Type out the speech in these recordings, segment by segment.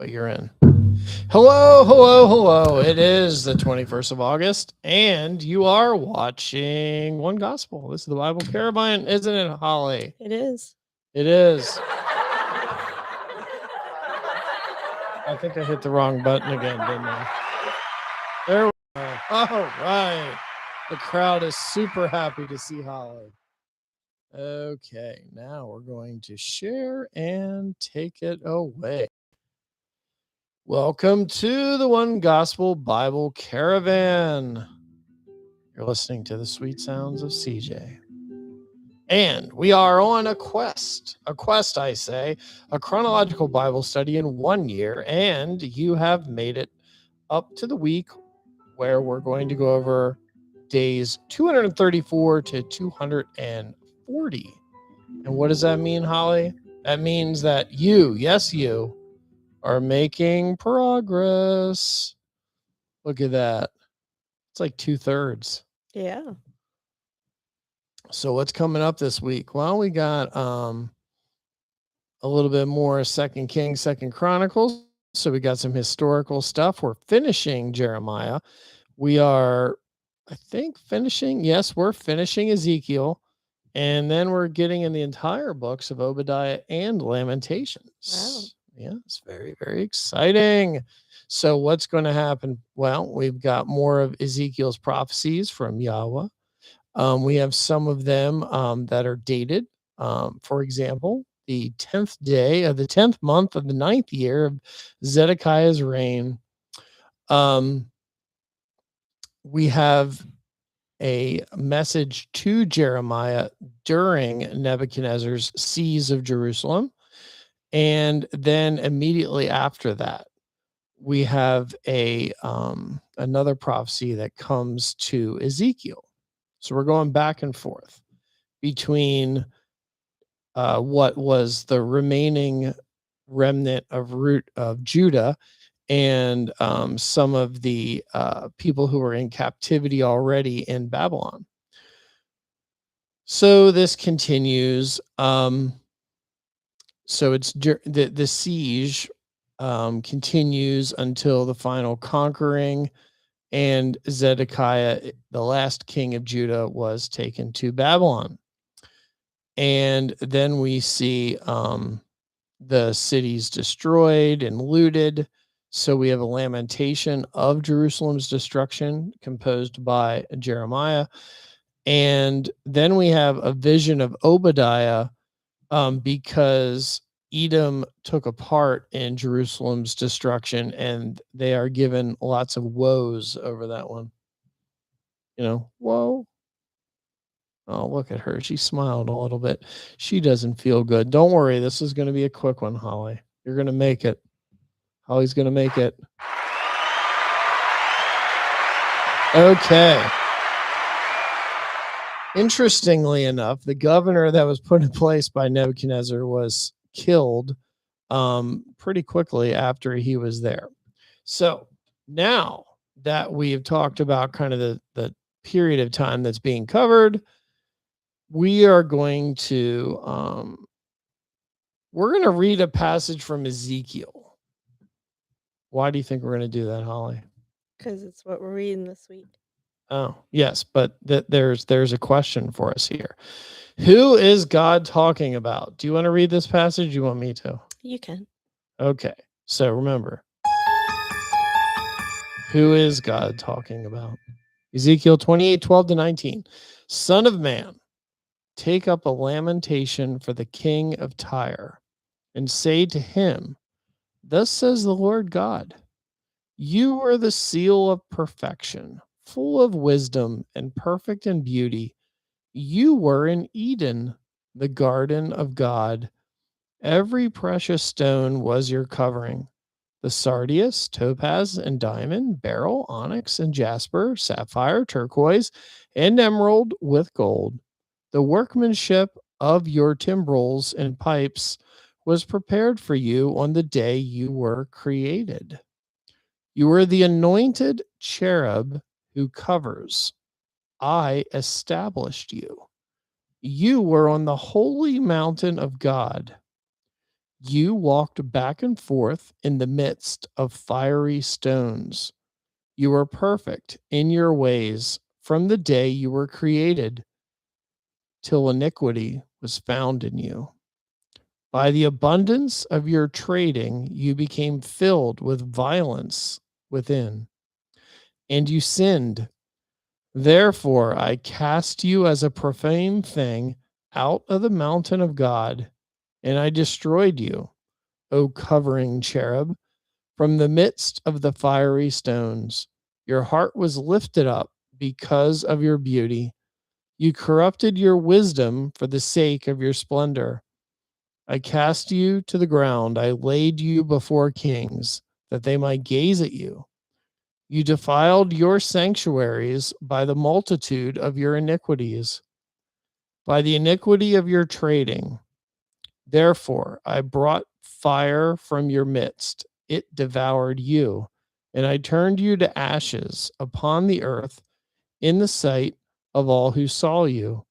but you're in. Hello, hello, hello. It is the 21st of August, and you are watching One Gospel. This is the Bible Caravan, isn't it, Holly? It is. It is. I think I hit the wrong button again, didn't I? There we go. All right. The crowd is super happy to see Holly. Okay, now we're going to share and take it away. Welcome to the One Gospel Bible Caravan. You're listening to the sweet sounds of CJ. And we are on a quest, I say, a chronological Bible study in 1 year. And you have made it up to the week where we're going to go over days 234 to 240. And what does that mean, Holly? That means that you, yes, you, are making progress. Look at that. It's like 2/3. Yeah. So what's coming up this week? Well, we got a little bit more Second Kings, Second Chronicles. So we got some historical stuff. We're finishing Jeremiah. We are, I think, finishing. Yes, we're finishing Ezekiel. And then we're getting in the entire books of Obadiah and Lamentations. Wow. Yeah, it's very, very exciting. So what's going to happen? Well, we've got more of Ezekiel's prophecies from Yahweh. We have some of them that are dated. For example, the 10th day of the 10th month of the 9th year of Zedekiah's reign. We have a message to Jeremiah during Nebuchadnezzar's siege of Jerusalem. And then immediately after that, we have another prophecy that comes to Ezekiel. So we're going back and forth between what was the remaining remnant of Judah and some of the people who were in captivity already in Babylon. So this continues. So it's the siege continues until the final conquering, and Zedekiah, the last king of Judah, was taken to Babylon. And then we see the cities destroyed and looted. So we have a lamentation of Jerusalem's destruction composed by Jeremiah. And then we have a vision of Obadiah because Edom took a part in Jerusalem's destruction, and they are given lots of woes over that one. You know, whoa. Oh, look at her. She smiled a little bit. She doesn't feel good. Don't worry. This is going to be a quick one, Holly. You're going to make it. Holly's going to make it. Okay. Interestingly enough, the governor that was put in place by Nebuchadnezzar was killed pretty quickly after he was there. So now that we've talked about kind of the period of time that's being covered, we are going to read a passage from Ezekiel. Why do you think we're going to do that, Holly? Because it's what we're reading this week. Oh, yes, but there's a question for us here. Who is God talking about? Do you want to read this passage? Do you want me to? You can. Okay, so remember, who is God talking about? Ezekiel 28:12-19. Son of man, take up a lamentation for the king of Tyre, and say to him, thus says the Lord God, you are the seal of perfection, full of wisdom and perfect in beauty. You were in Eden, the garden of God. Every precious stone was your covering. The sardius, topaz, and diamond, beryl, onyx, and jasper, sapphire, turquoise, and emerald with gold. The workmanship of your timbrels and pipes was prepared for you on the day you were created. You were the anointed cherub who covers. I established you. You were on the holy mountain of God. You walked back and forth in the midst of fiery stones. You were perfect in your ways from the day you were created till iniquity was found in you. By the abundance of your trading, you became filled with violence within, and you sinned. Therefore, I cast you as a profane thing out of the mountain of God, and I destroyed you, O covering cherub, from the midst of the fiery stones. Your heart was lifted up because of your beauty. You corrupted your wisdom for the sake of your splendor. I cast you to the ground. I laid you before kings, that they might gaze at you. You defiled your sanctuaries by the multitude of your iniquities, by the iniquity of your trading. Therefore, I brought fire from your midst. It devoured you, and I turned you to ashes upon the earth in the sight of all who saw you.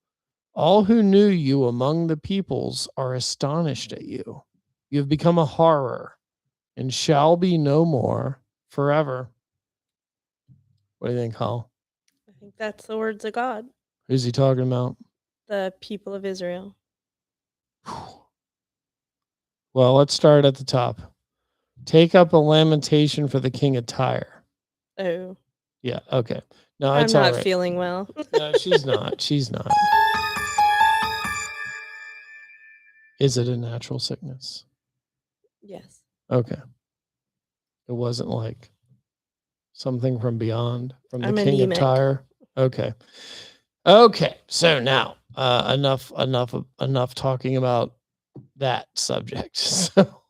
All who knew you among the peoples are astonished at you. You have become a horror and shall be no more forever. What do you think, Hal? I think that's the words of God, Who's he talking about? the people of Israel. Well, let's start at the top. Take up a lamentation for the king of Tyre. Oh, Yeah, okay. No, I'm it's all not right. feeling well. No, she's not. She's not. Is it a natural sickness? Yes. Okay. It wasn't like something from beyond, from the I'm king anemic. of Tyre. Okay. Okay. So now, enough talking about that subject. So,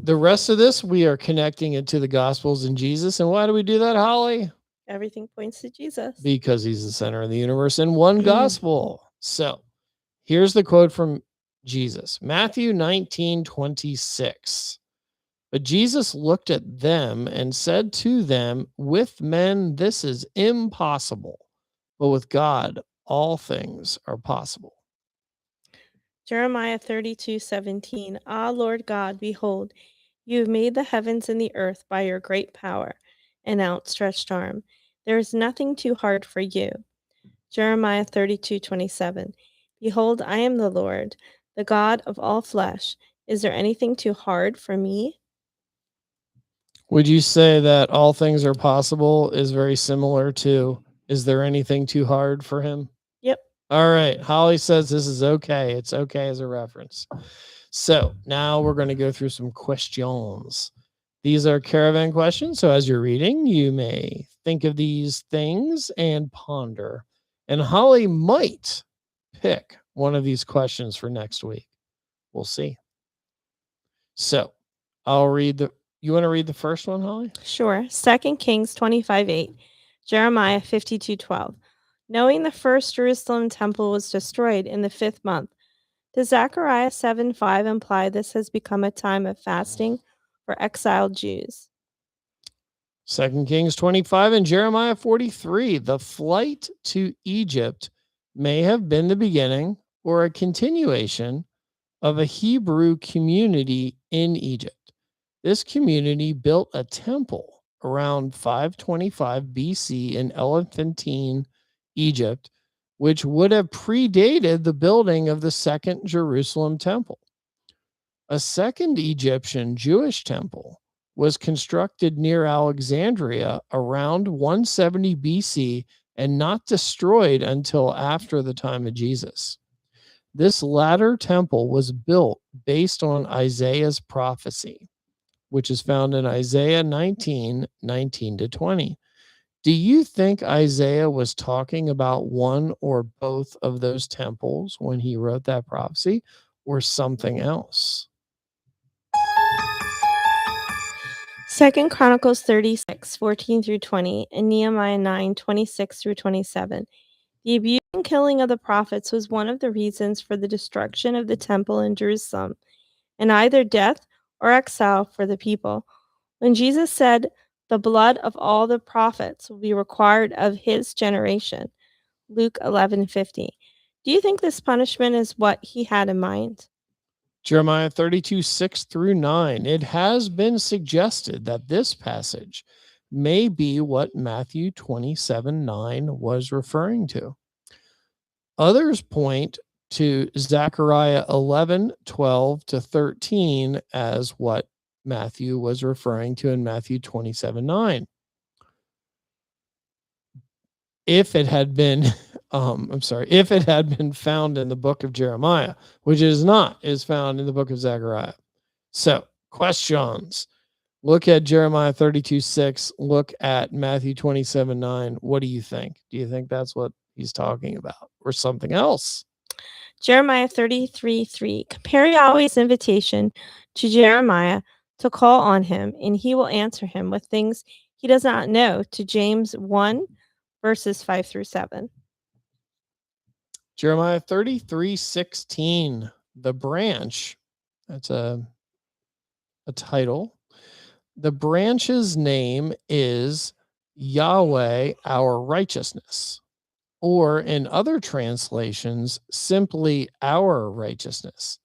the rest of this, we are connecting it to the Gospels and Jesus. And why do we do that, Holly? Everything points to Jesus. Because he's the center of the universe in one gospel. So here's the quote from Jesus, Matthew 19:26. But Jesus looked at them and said to them, with men, this is impossible, but with God, all things are possible. Jeremiah 32:17. Ah, Lord God, behold, you have made the heavens and the earth by your great power and outstretched arm. There is nothing too hard for you. Jeremiah 32:27. Behold, I am the Lord, the God of all flesh. Is there anything too hard for me? Would you say that all things are possible is very similar to, is there anything too hard for him? Yep. All right. Holly says this is okay. It's okay as a reference. So now we're going to go through some questions. These are caravan questions. So as you're reading, you may think of these things and ponder. And Holly might pick one of these questions for next week. We'll see. So I'll read you want to read the first one, Holly? Sure. 2 Kings 25:8. Jeremiah 52:12. Knowing the first Jerusalem temple was destroyed in the 5th month. Does Zechariah 7:5 imply this has become a time of fasting for exiled Jews? 2 Kings 25 and Jeremiah 43. The flight to Egypt may have been the beginning or a continuation of a Hebrew community in Egypt. This community built a temple around 525 BC in Elephantine, Egypt, which would have predated the building of the second Jerusalem temple. A second Egyptian Jewish temple was constructed near Alexandria around 170 BC and not destroyed until after the time of Jesus. This latter temple was built based on Isaiah's prophecy, which is found in Isaiah 19:19-20. Do you think Isaiah was talking about one or both of those temples when he wrote that prophecy, or something else? 2 Chronicles 36:14-20 and Nehemiah 9:26-27. The abuse and killing of the prophets was one of the reasons for the destruction of the temple in Jerusalem, and either death or exile for the people. When Jesus said, "The blood of all the prophets will be required of his generation," Luke 11:50. Do you think this punishment is what he had in mind? Jeremiah 32, 6 through 9. It has been suggested that this passage may be what Matthew 27, 9 was referring to. Others point to Zechariah 11, 12 to 13 as what Matthew was referring to in Matthew 27, 9. If it had been, if it had been found in the book of Jeremiah, which it is not, is found in the book of Zechariah. So, questions. Look at Jeremiah 32, 6. Look at Matthew 27, 9. What do you think? Do you think that's what he's talking about or something else? Jeremiah 33, 3. Compare Yahweh's invitation to Jeremiah to call on him, and he will answer him with things he does not know, to James 1, verses 5 through 7. Jeremiah 33, 16. The branch. That's a title. The branch's name is Yahweh, our righteousness, or in other translations, simply our righteousness.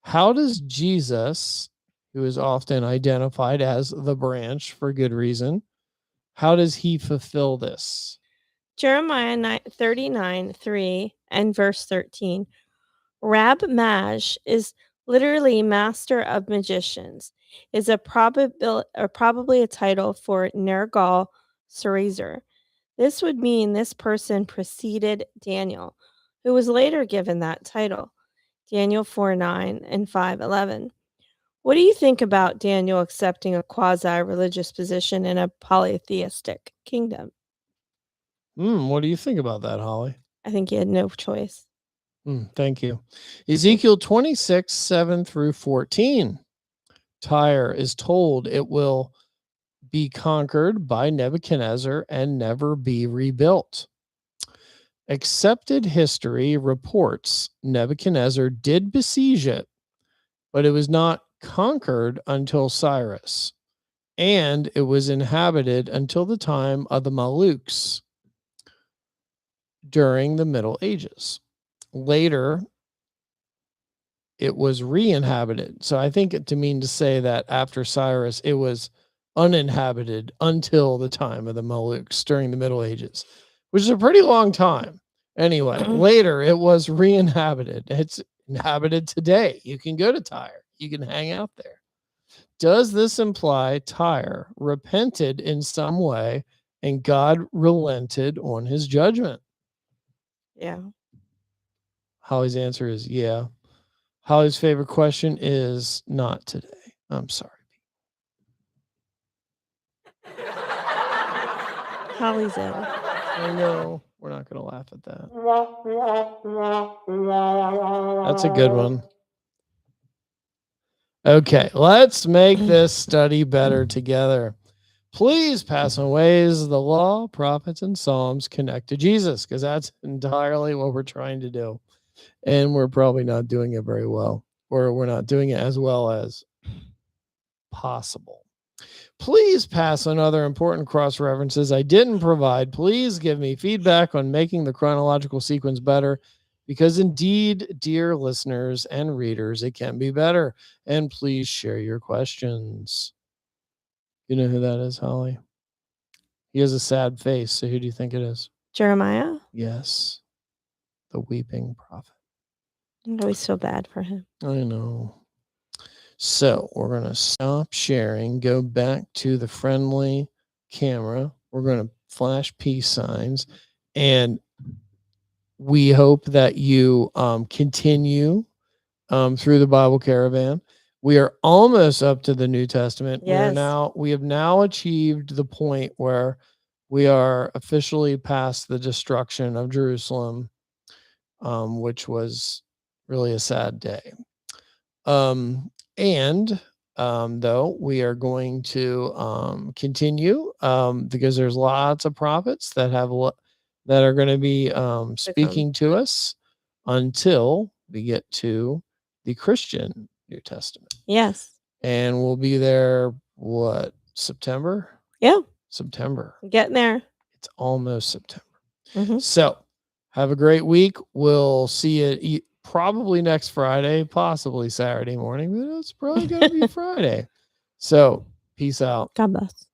How does Jesus, who is often identified as the branch for good reason, how does he fulfill this? Jeremiah 39, 3 and verse 13. Rab Maj is literally master of magicians, is probably a title for Nergal Sarezer. This would mean this person preceded Daniel, who was later given that title. Daniel 4:9 and 5:11. What do you think about Daniel accepting a quasi-religious position in a polytheistic kingdom? What do you think about that, Holly? I think he had no choice. Thank you. Ezekiel 26, 7 through 14. Tyre is told it will be conquered by Nebuchadnezzar and never be rebuilt. Accepted history reports Nebuchadnezzar did besiege it, but it was not conquered until Cyrus, and it was inhabited until the time of the Maluks during the Middle Ages. Later, it was re-inhabited. So I think it to mean to say that after Cyrus, it was uninhabited until the time of the Maluks during the Middle Ages, which is a pretty long time. Anyway, later it was re-inhabited. It's inhabited today. You can go to Tyre. You can hang out there. Does this imply Tyre repented in some way and God relented on his judgment? Yeah. Holly's answer is yeah. Holly's favorite question is not today. I'm sorry. Holly's ill. I know. We're not going to laugh at that. That's a good one. Okay, let's make this study better together. Please pass on ways the law, prophets, and Psalms connect to Jesus, because that's entirely what we're trying to do. And we're probably not doing it very well, or we're not doing it as well as possible. Please pass on other important cross references I didn't provide. Please give me feedback on making the chronological sequence better, because indeed, dear listeners and readers, it can be better. And please share your questions. You know who that is, Holly? He has a sad face. So who do you think it is? Jeremiah? Yes. The weeping prophet. I always feel bad for him. I know. So we're going to stop sharing, go back to the friendly camera. We're going to flash peace signs, and we hope that you Yes. continue through the Bible Caravan. We are almost up to the New Testament. Yes. We have now achieved the point where we are officially past the destruction of Jerusalem, which was really a sad day. Though we are going to continue because there's lots of prophets that are going to be speaking to us until we get to the Christian New Testament. Yes. And we'll be there, September? Yeah. September. Getting there. It's almost September. Mm-hmm. So have a great week. We'll see you probably next Friday, possibly Saturday morning, but it's probably going to be Friday. So peace out. God bless.